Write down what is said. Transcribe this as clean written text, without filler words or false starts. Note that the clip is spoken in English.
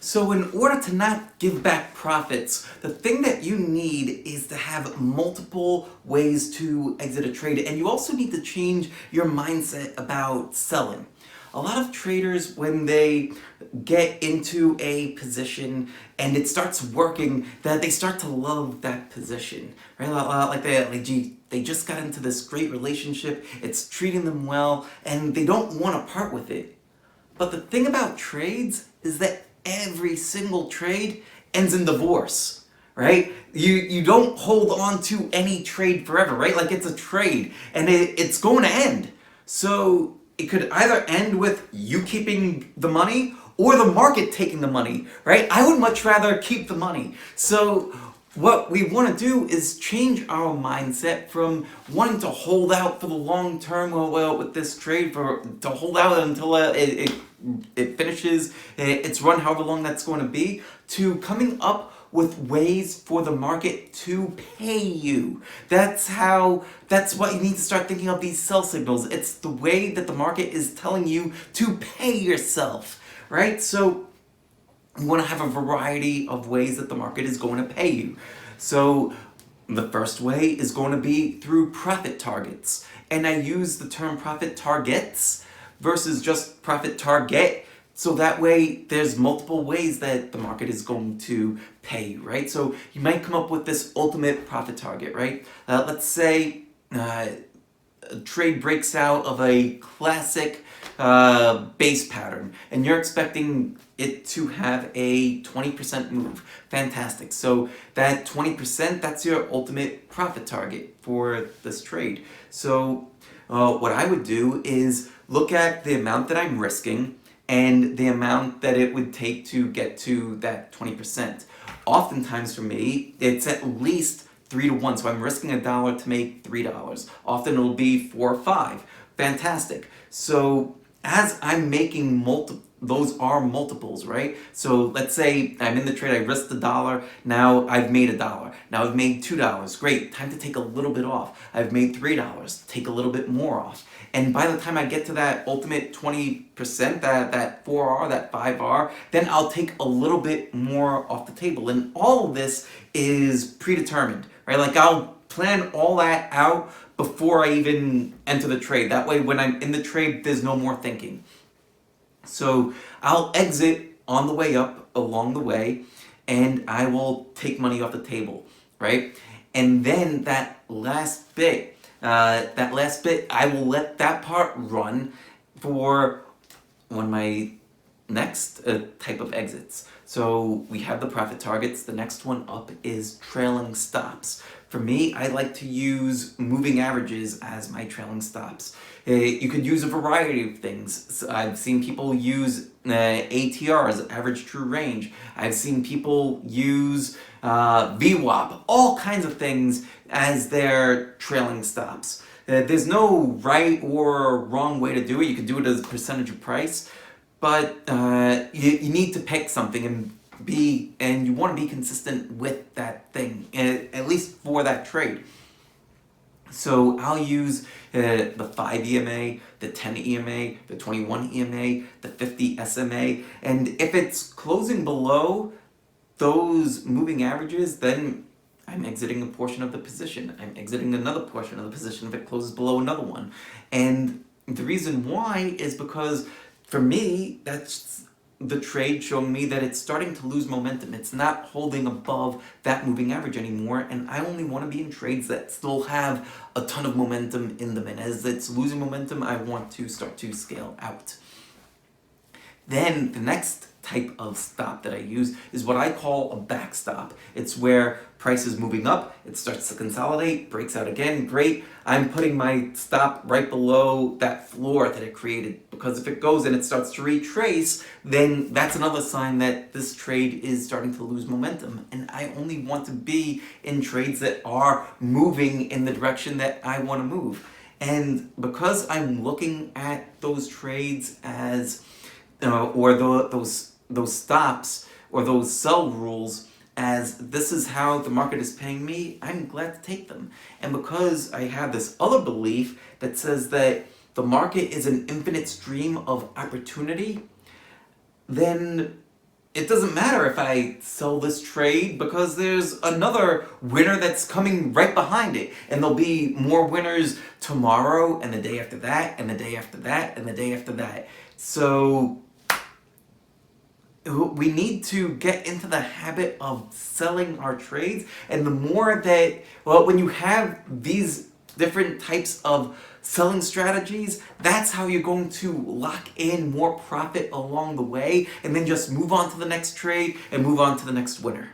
So in order to not give back profits, the thing that you need is to have multiple ways to exit a trade, and you also need to change your mindset about selling. A lot of traders, when they get into a position and it starts working, that they start to love that position, right? Gee, they just got into this great relationship, it's treating them well, and they don't want to part with it. But the thing about trades is that every single trade ends in divorce, right? You don't hold on to any trade forever, right? Like it's a trade and it's going to end. So it could either end with you keeping the money or the market taking the money, right? I would much rather keep the money. So what we want to do is change our mindset from wanting to hold out for the long term, well with this trade, to hold out until it finishes its run, however long that's going to be, to coming up with ways for the market to pay you. That's what you need to start thinking of, these sell signals. It's the way that the market is telling you to pay yourself, right? So you want to have a variety of ways that the market is going to pay you. So the first way is going to be through profit targets. And I use the term profit targets versus just profit target, so that way there's multiple ways that the market is going to pay you, right? So you might come up with this ultimate profit target, right? Let's say a trade breaks out of a classic base pattern, and you're expecting it to have a 20% move. Fantastic. So that 20%, that's your ultimate profit target for this trade. So what I would do is look at the amount that I'm risking and the amount that it would take to get to that 20%. Oftentimes for me, it's at least 3 to 1. So I'm risking $1 to make $3. Often it'll be 4 or 5. Fantastic. So as I'm making those are multiples, right? So let's say I'm in the trade, I risked $1, now I've made $1. Now I've made $2. Great, time to take a little bit off. I've made $3, take a little bit more off. And by the time I get to that ultimate 20%, that 4R, that 5R, then I'll take a little bit more off the table. And all of this is predetermined, right? Like I'll plan all that out before I even enter the trade. That way when I'm in the trade, there's no more thinking. So I'll exit on the way up, along the way, and I will take money off the table, right? And then that last bit, I will let that part run for one of my next type of exits. So we have the profit targets. The next one up is trailing stops. For me, I like to use moving averages as my trailing stops. You could use a variety of things. So I've seen people use ATRs, average true range. I've seen people use VWAP, all kinds of things as their trailing stops. There's no right or wrong way to do it. You could do it as a percentage of price, but you need to pick something and you want to be consistent with that thing, at least for that trade. So I'll use the 5 EMA, the 10 EMA, the 21 EMA, the 50 SMA, and if it's closing below those moving averages, then I'm exiting a portion of the position. I'm exiting another portion of the position if it closes below another one. And the reason why is because for me, that's the trade showing me that it's starting to lose momentum. It's not holding above that moving average anymore, and I only want to be in trades that still have a ton of momentum in them. And as it's losing momentum, I want to start to scale out. Then the next type of stop that I use is what I call a backstop. It's where price is moving up, it starts to consolidate, breaks out again, great. I'm putting my stop right below that floor that it created, because if it goes and it starts to retrace, then that's another sign that this trade is starting to lose momentum. And I only want to be in trades that are moving in the direction that I want to move. And because I'm looking at those trades as those stops or those sell rules as this is how the market is paying me, I'm glad to take them. And because I have this other belief that says that the market is an infinite stream of opportunity, then it doesn't matter if I sell this trade because there's another winner that's coming right behind it. And there'll be more winners tomorrow and the day after that and the day after that and the day after that. So we need to get into the habit of selling our trades. And the more that, well, when you have these different types of selling strategies, that's how you're going to lock in more profit along the way and then just move on to the next trade and move on to the next winner.